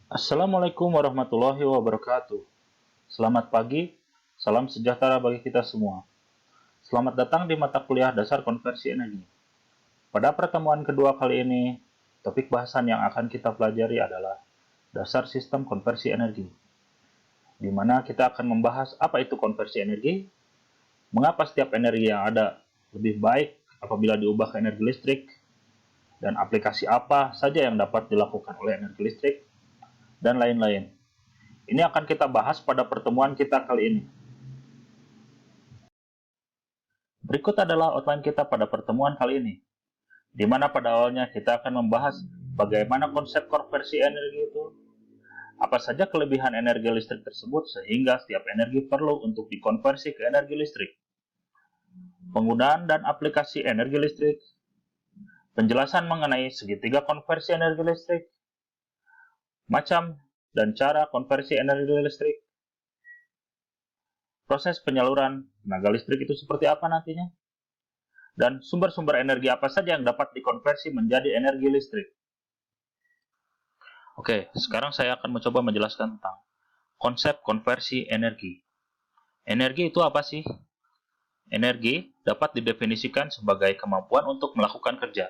Assalamualaikum warahmatullahi wabarakatuh. Selamat pagi, salam sejahtera bagi kita semua. Selamat datang di mata kuliah dasar konversi energi. Pada pertemuan kedua kali ini, topik bahasan yang akan kita pelajari adalah dasar sistem konversi energi, di mana kita akan membahas apa itu konversi energi, mengapa setiap energi yang ada lebih baik apabila diubah ke energi listrik, dan aplikasi apa saja yang dapat dilakukan oleh energi listrik, dan lain-lain. Ini akan kita bahas pada pertemuan kita kali ini. Berikut adalah outline kita pada pertemuan kali ini, di mana pada awalnya kita akan membahas bagaimana konsep konversi energi itu, apa saja kelebihan energi listrik tersebut sehingga setiap energi perlu untuk dikonversi ke energi listrik, penggunaan dan aplikasi energi listrik, penjelasan mengenai segitiga konversi energi listrik, macam dan cara konversi energi listrik, proses penyaluran tenaga listrik itu seperti apa nantinya, dan sumber-sumber energi apa saja yang dapat dikonversi menjadi energi listrik. Oke, sekarang saya akan mencoba menjelaskan tentang konsep konversi energi. Energi itu apa sih? Energi dapat didefinisikan sebagai kemampuan untuk melakukan kerja.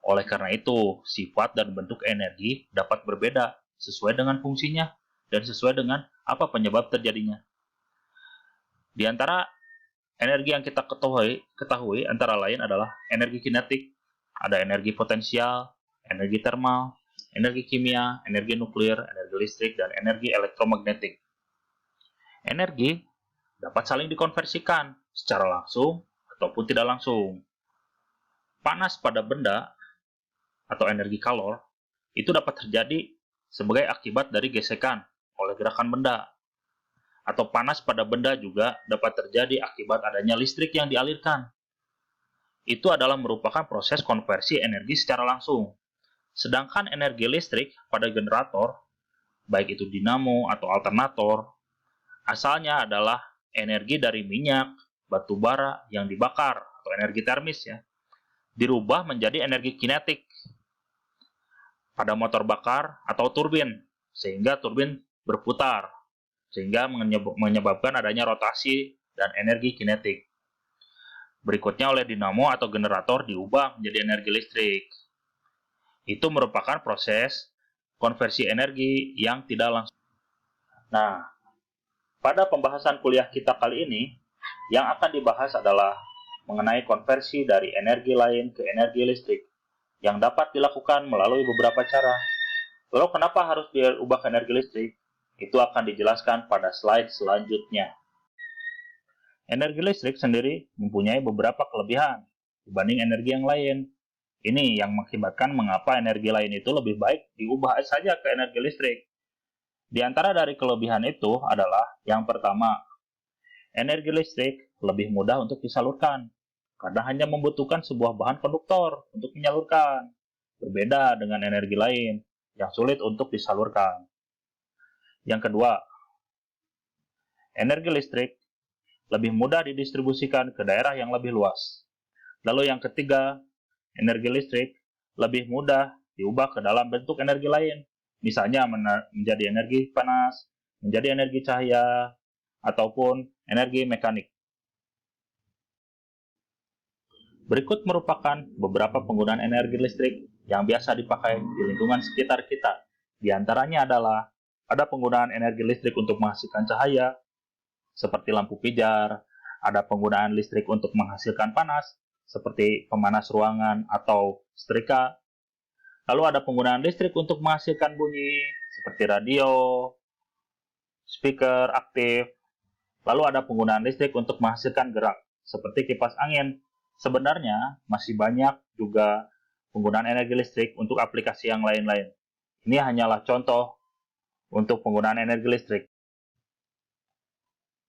Oleh karena itu, sifat dan bentuk energi dapat berbeda sesuai dengan fungsinya dan sesuai dengan apa penyebab terjadinya. Di antara energi yang kita ketahui antara lain adalah energi kinetik, ada energi potensial, energi termal, energi kimia, energi nuklir, energi listrik, dan energi elektromagnetik. Energi dapat saling dikonversikan secara langsung ataupun tidak langsung. Panas pada benda atau energi kalor itu dapat terjadi sebagai akibat dari gesekan oleh gerakan benda. Atau panas pada benda juga dapat terjadi akibat adanya listrik yang dialirkan. Itu adalah merupakan proses konversi energi secara langsung. Sedangkan energi listrik pada generator, baik itu dinamo atau alternator, asalnya adalah energi dari minyak, batu bara yang dibakar atau energi termis ya, dirubah menjadi energi kinetik pada motor bakar atau turbin, sehingga turbin berputar, sehingga menyebabkan adanya rotasi dan energi kinetik. Berikutnya oleh dinamo atau generator diubah menjadi energi listrik. Itu merupakan proses konversi energi yang tidak langsung. Nah, pada pembahasan kuliah kita kali ini, yang akan dibahas adalah mengenai konversi dari energi lain ke energi listrik yang dapat dilakukan melalui beberapa cara. Lalu kenapa harus diubah ke energi listrik? Itu akan dijelaskan pada slide selanjutnya. Energi listrik sendiri mempunyai beberapa kelebihan dibanding energi yang lain. Ini yang mengakibatkan mengapa energi lain itu lebih baik diubah saja ke energi listrik. Di antara dari kelebihan itu adalah yang pertama, energi listrik lebih mudah untuk disalurkan karena hanya membutuhkan sebuah bahan konduktor untuk menyalurkan, berbeda dengan energi lain yang sulit untuk disalurkan. Yang kedua, energi listrik lebih mudah didistribusikan ke daerah yang lebih luas. Lalu yang ketiga, energi listrik lebih mudah diubah ke dalam bentuk energi lain, misalnya menjadi energi panas, menjadi energi cahaya, ataupun energi mekanik. Berikut merupakan beberapa penggunaan energi listrik yang biasa dipakai di lingkungan sekitar kita. Di antaranya adalah ada penggunaan energi listrik untuk menghasilkan cahaya, seperti lampu pijar, ada penggunaan listrik untuk menghasilkan panas, seperti pemanas ruangan atau setrika. Lalu ada penggunaan listrik untuk menghasilkan bunyi, seperti radio, speaker aktif. Lalu ada penggunaan listrik untuk menghasilkan gerak, seperti kipas angin. Sebenarnya masih banyak juga penggunaan energi listrik untuk aplikasi yang lain-lain. Ini hanyalah contoh untuk penggunaan energi listrik.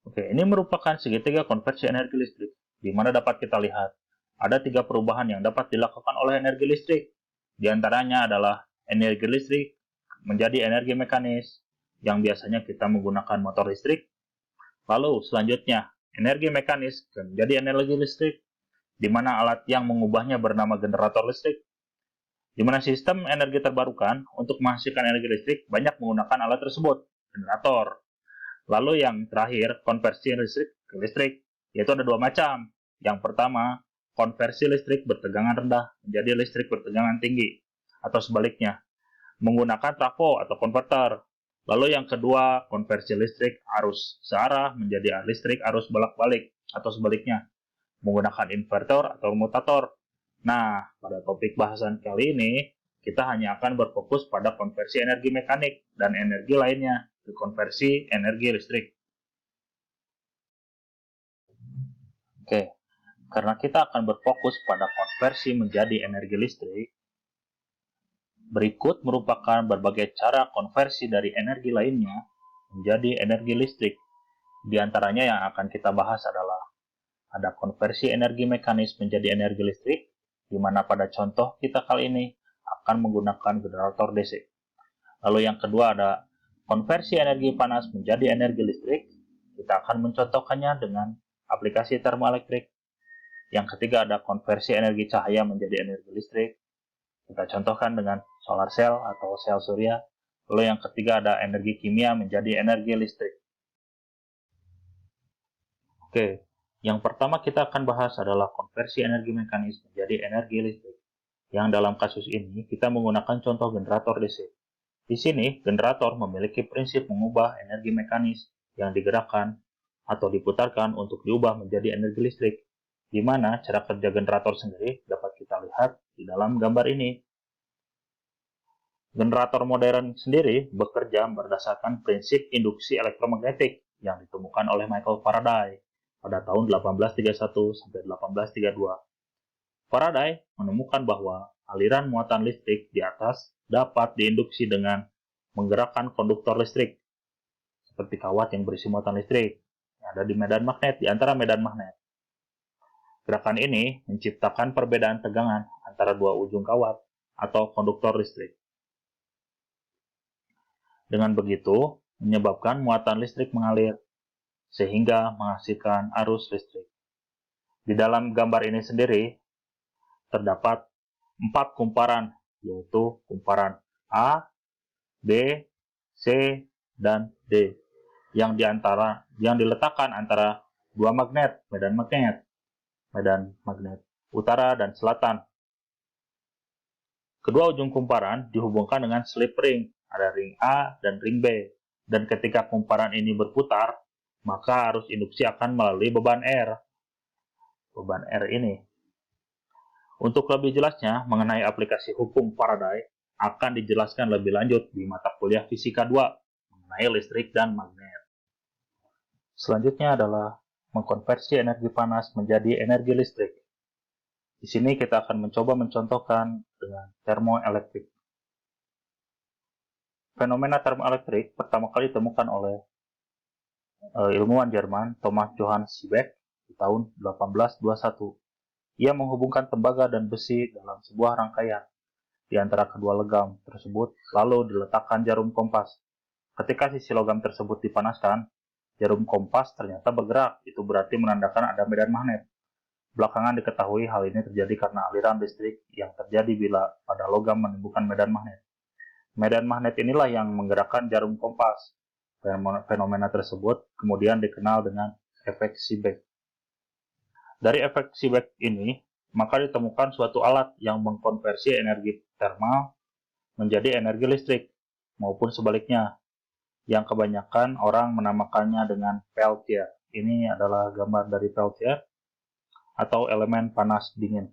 Oke, ini merupakan segitiga konversi energi listrik, di mana dapat kita lihat ada 3 perubahan yang dapat dilakukan oleh energi listrik. Di antaranya adalah energi listrik menjadi energi mekanis, yang biasanya kita menggunakan motor listrik. Lalu selanjutnya, energi mekanis menjadi energi listrik, di mana alat yang mengubahnya bernama generator listrik. Di mana sistem energi terbarukan untuk menghasilkan energi listrik banyak menggunakan alat tersebut, generator. Lalu yang terakhir, konversi listrik ke listrik, yaitu ada dua macam. Yang pertama, konversi listrik bertegangan rendah menjadi listrik bertegangan tinggi, atau sebaliknya, menggunakan trafo atau konverter. Lalu yang kedua, konversi listrik arus searah menjadi listrik arus bolak-balik, atau sebaliknya, menggunakan inverter atau mutator. Nah, pada topik bahasan kali ini, kita hanya akan berfokus pada konversi energi mekanik dan energi lainnya ke konversi energi listrik. Oke, karena kita akan berfokus pada konversi menjadi energi listrik, berikut merupakan berbagai cara konversi dari energi lainnya menjadi energi listrik. Di antaranya yang akan kita bahas adalah ada konversi energi mekanis menjadi energi listrik, di mana pada contoh kita kali ini akan menggunakan generator DC. Lalu yang kedua ada konversi energi panas menjadi energi listrik. Kita akan mencontohkannya dengan aplikasi termoelektrik. Yang ketiga ada konversi energi cahaya menjadi energi listrik. Kita contohkan dengan solar cell atau sel surya. Lalu yang ketiga ada energi kimia menjadi energi listrik. Oke, yang pertama kita akan bahas adalah konversi energi mekanis menjadi energi listrik. Yang dalam kasus ini kita menggunakan contoh generator DC. Di sini, generator memiliki prinsip mengubah energi mekanis yang digerakkan atau diputarkan untuk diubah menjadi energi listrik, di mana cara kerja generator sendiri dapat kita lihat di dalam gambar ini. Generator modern sendiri bekerja berdasarkan prinsip induksi elektromagnetik yang ditemukan oleh Michael Faraday pada tahun 1831 sampai 1832. Faraday menemukan bahwa aliran muatan listrik di atas dapat diinduksi dengan menggerakkan konduktor listrik, seperti kawat yang berisi muatan listrik yang ada di medan magnet, di antara medan magnet. Gerakan ini menciptakan perbedaan tegangan antara dua ujung kawat atau konduktor listrik. Dengan begitu, menyebabkan muatan listrik mengalir, sehingga menghasilkan arus listrik. Di dalam gambar ini sendiri, terdapat 4 kumparan, yaitu kumparan A, B, C, dan D, yang diletakkan antara dua magnet, medan magnet utara dan selatan. Kedua ujung kumparan dihubungkan dengan slip ring, ada ring A dan ring B, dan ketika kumparan ini berputar, maka arus induksi akan melalui beban R. Beban R ini. Untuk lebih jelasnya mengenai aplikasi hukum Faraday akan dijelaskan lebih lanjut di mata kuliah Fisika 2 mengenai listrik dan magnet. Selanjutnya adalah mengkonversi energi panas menjadi energi listrik. Di sini kita akan mencoba mencontohkan dengan termoelektrik. Fenomena termoelektrik pertama kali ditemukan oleh ilmuwan Jerman Thomas Johann Seebeck di tahun 1821. Ia menghubungkan tembaga dan besi dalam sebuah rangkaian di antara kedua logam tersebut, lalu diletakkan jarum kompas. Ketika sisi logam tersebut dipanaskan, jarum kompas ternyata bergerak, itu berarti menandakan ada medan magnet. Belakangan diketahui hal ini terjadi karena aliran listrik yang terjadi bila pada logam menimbulkan medan magnet. Medan magnet inilah yang menggerakkan jarum kompas. Fenomena tersebut kemudian dikenal dengan efek Seebeck. Dari efek Seebeck ini, maka ditemukan suatu alat yang mengkonversi energi termal menjadi energi listrik, maupun sebaliknya, yang kebanyakan orang menamakannya dengan Peltier. Ini adalah gambar dari Peltier, atau elemen panas dingin.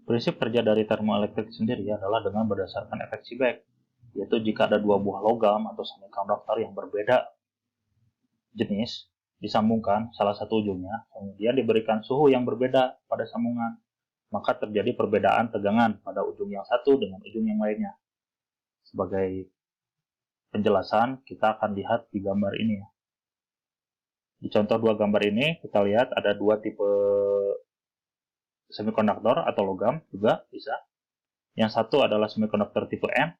Prinsip kerja dari termoelektrik sendiri adalah dengan berdasarkan efek Seebeck, yaitu jika ada dua buah logam atau semikonduktor yang berbeda jenis, disambungkan salah satu ujungnya, kemudian diberikan suhu yang berbeda pada sambungan, maka terjadi perbedaan tegangan pada ujung yang satu dengan ujung yang lainnya. Sebagai penjelasan, kita akan lihat di gambar ini. Di contoh dua gambar ini, kita lihat ada dua tipe semikonduktor atau logam juga bisa. Yang satu adalah semikonduktor tipe N,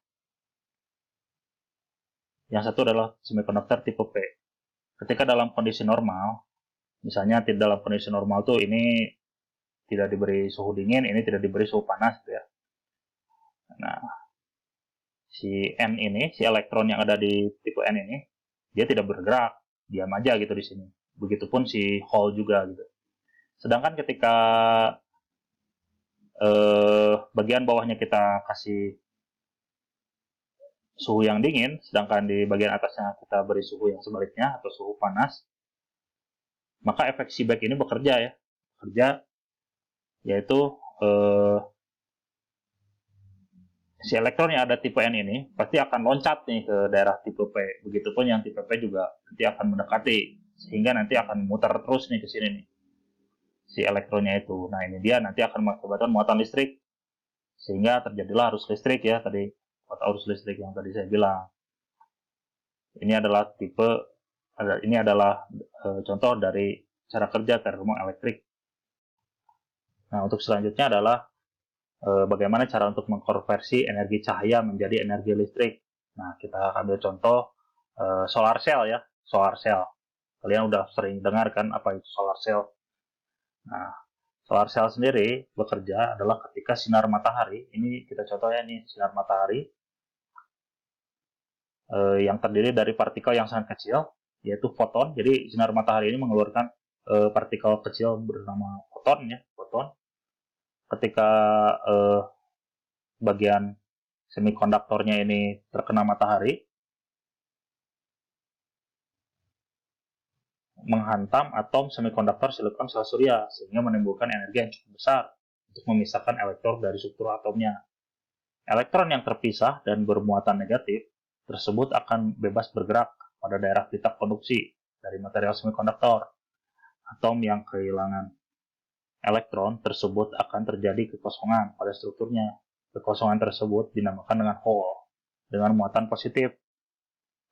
yang satu adalah semikonduktor tipe P. Ketika dalam kondisi normal, misalnya dalam kondisi normal tuh ini tidak diberi suhu dingin, ini tidak diberi suhu panas gitu ya. Nah, si N ini, si elektron yang ada di tipe N ini, dia tidak bergerak, diam aja gitu di sini. Begitupun si hole juga gitu. Sedangkan ketika bagian bawahnya kita kasih suhu yang dingin, sedangkan di bagian atasnya kita beri suhu yang sebaliknya atau suhu panas, maka efek Seebeck ini bekerja ya. Bekerja yaitu si elektron yang ada tipe N ini pasti akan loncat nih ke daerah tipe P. Begitupun yang tipe P juga nanti akan mendekati, sehingga nanti akan muter terus nih ke sini nih si elektronnya itu. Nah, ini dia nanti akan mengakibatkan muatan listrik, sehingga terjadilah arus listrik ya tadi, arus listrik yang tadi saya bilang. Ini adalah contoh dari cara kerja termoelektrik. Nah, untuk selanjutnya adalah bagaimana cara untuk mengkonversi energi cahaya menjadi energi listrik. Nah, kita ambil contoh solar cell ya, solar cell. Kalian udah sering dengar kan apa itu solar cell. Nah, solar cell sendiri bekerja adalah ketika sinar matahari, ini kita contohnya nih, sinar matahari yang terdiri dari partikel yang sangat kecil, yaitu foton. Jadi sinar matahari ini mengeluarkan partikel kecil bernama foton ya, foton. Ketika bagian semikonduktornya ini terkena matahari, menghantam atom semikonduktor silikon sel surya, sehingga menimbulkan energi yang cukup besar untuk memisahkan elektron dari struktur atomnya. Elektron yang terpisah dan bermuatan negatif tersebut akan bebas bergerak pada daerah pita konduksi dari material semikonduktor. Atom yang kehilangan elektron tersebut akan terjadi kekosongan pada strukturnya. Kekosongan tersebut dinamakan dengan hole, dengan muatan positif.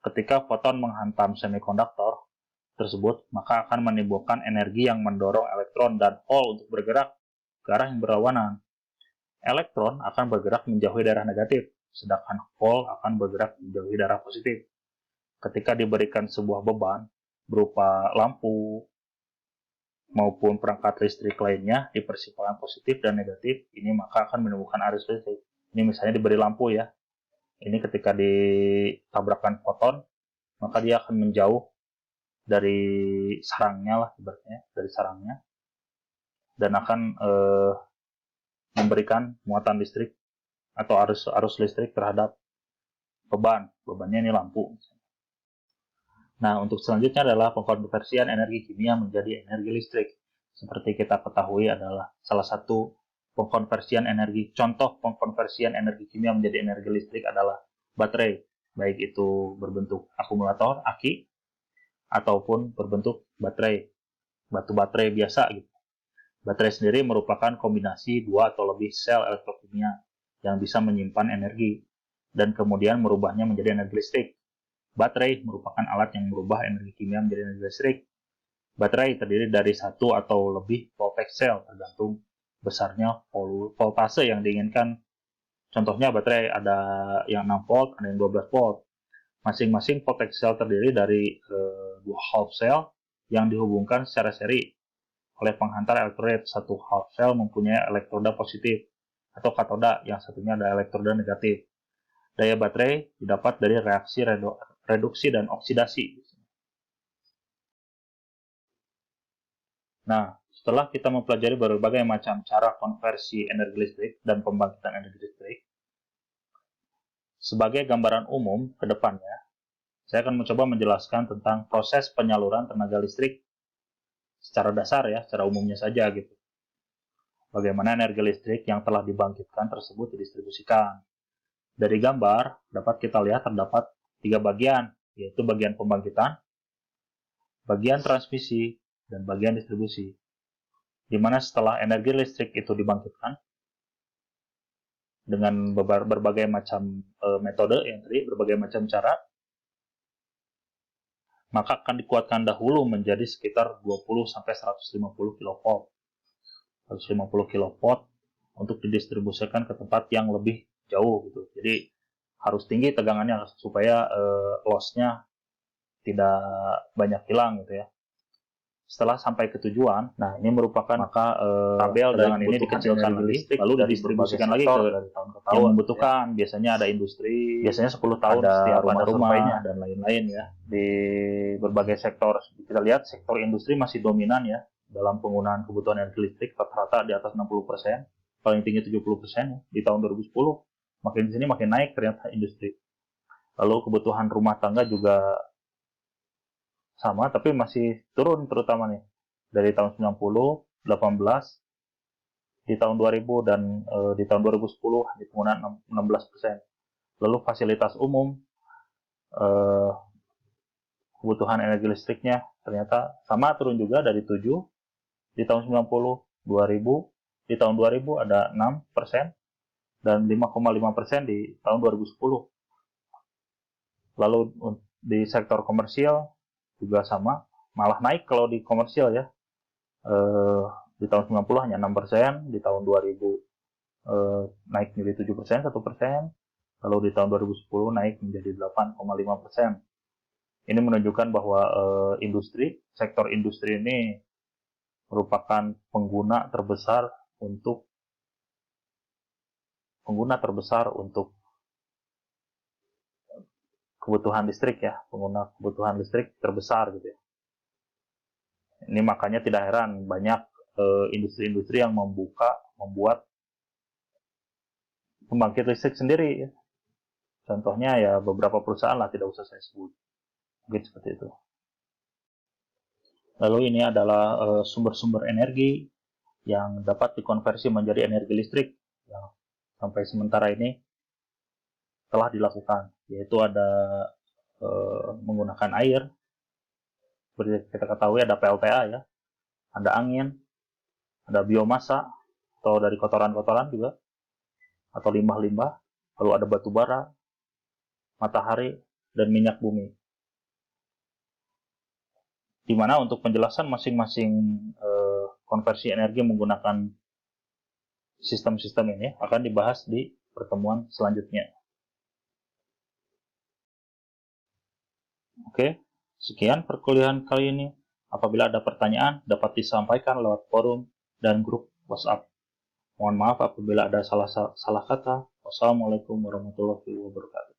Ketika foton menghantam semikonduktor tersebut, maka akan menimbulkan energi yang mendorong elektron dan hole untuk bergerak ke arah yang berlawanan. Elektron akan bergerak menjauhi daerah negatif, sedangkan hole akan bergerak menjauhi daerah positif. Ketika diberikan sebuah beban berupa lampu maupun perangkat listrik lainnya di persimpangan positif dan negatif, ini maka akan menimbulkan arus listrik. Ini misalnya diberi lampu ya. Ini ketika ditabrakkan foton, maka dia akan menjauh dari sarangnya lah, ibaratnya dari sarangnya, dan akan memberikan muatan listrik atau arus listrik terhadap bebannya ini lampu. Nah, untuk selanjutnya adalah pengkonversian energi kimia menjadi energi listrik. Seperti kita ketahui adalah salah satu pengkonversian energi, contoh pengkonversian energi kimia menjadi energi listrik adalah baterai, baik itu berbentuk akumulator, aki, ataupun berbentuk baterai, batu baterai biasa gitu. Baterai sendiri merupakan kombinasi dua atau lebih sel elektrokimia yang bisa menyimpan energi dan kemudian merubahnya menjadi energi listrik. Baterai merupakan alat yang merubah energi kimia menjadi energi listrik. Baterai terdiri dari satu atau lebih voltage cell tergantung besarnya voltase yang diinginkan. Contohnya baterai ada yang 6 volt, ada yang 12 volt. Masing-masing voltage cell terdiri dari dua half cell yang dihubungkan secara seri oleh penghantar elektrolit. Satu half cell mempunyai elektroda positif atau katoda, yang satunya ada elektroda negatif. Daya baterai didapat dari reaksi reduksi dan oksidasi. Nah, setelah kita mempelajari berbagai macam cara konversi energi listrik dan pembangkitan energi listrik, sebagai gambaran umum ke depannya, saya akan mencoba menjelaskan tentang proses penyaluran tenaga listrik secara dasar ya, secara umumnya saja gitu. Bagaimana energi listrik yang telah dibangkitkan tersebut didistribusikan. Dari gambar dapat kita lihat terdapat 3 bagian, yaitu bagian pembangkitan, bagian transmisi, dan bagian distribusi. Di mana setelah energi listrik itu dibangkitkan dengan berbagai macam metode yang tadi, berbagai macam cara, maka akan dikuatkan dahulu menjadi sekitar 20-150 kV. 150 kV untuk didistribusikan ke tempat yang lebih jauh gitu. Jadi harus tinggi tegangannya supaya loss-nya tidak banyak hilang gitu ya. Setelah sampai ke tujuan, nah ini merupakan maka tabel dan ini dikecilkan lagi, lalu didistribusikan lagi ke dari tahun ke tahun yang membutuhkan. Ya. Biasanya ada industri, biasanya 10 tahun ada setiap rumah-rumah dan lain-lain ya. Di berbagai sektor, kita lihat sektor industri masih dominan ya dalam penggunaan kebutuhan energi listrik, rata-rata di atas 60%, paling tinggi 70% ya. Di tahun 2010, makin di sini makin naik ternyata industri. Lalu kebutuhan rumah tangga juga sama, tapi masih turun terutama nih. Dari tahun 90, 18, di tahun 2000, dan di tahun 2010 di penggunaan 16%. Lalu fasilitas umum, kebutuhan energi listriknya ternyata sama, turun juga dari 7 di tahun 90, 2000, di tahun 2000 ada 6%, dan 5,5% di tahun 2010. Lalu di sektor komersial juga sama, malah naik kalau di komersial ya. Di tahun 90 hanya 6%, di tahun 2000 naik menjadi 7%, 1%, lalu di tahun 2010 naik menjadi 8,5%. Ini menunjukkan bahwa sektor industri ini merupakan pengguna terbesar untuk kebutuhan listrik ya, pengguna kebutuhan listrik terbesar gitu ya. Ini makanya tidak heran banyak industri-industri yang membuat pembangkit listrik sendiri ya. Contohnya ya beberapa perusahaan lah, tidak usah saya sebut. Mungkin seperti itu. Lalu ini adalah sumber-sumber energi yang dapat dikonversi menjadi energi listrik yang sampai sementara ini telah dilakukan, yaitu ada menggunakan air. Seperti kita ketahui ada PLTA ya, ada angin, ada biomasa atau dari kotoran-kotoran juga, atau limbah-limbah, lalu ada batu bara, matahari, dan minyak bumi. Di mana untuk penjelasan masing-masing konversi energi menggunakan sistem-sistem ini akan dibahas di pertemuan selanjutnya. Oke, sekian perkuliahan kali ini. Apabila ada pertanyaan, dapat disampaikan lewat forum dan grup WhatsApp. Mohon maaf apabila ada salah kata. Wassalamualaikum warahmatullahi wabarakatuh.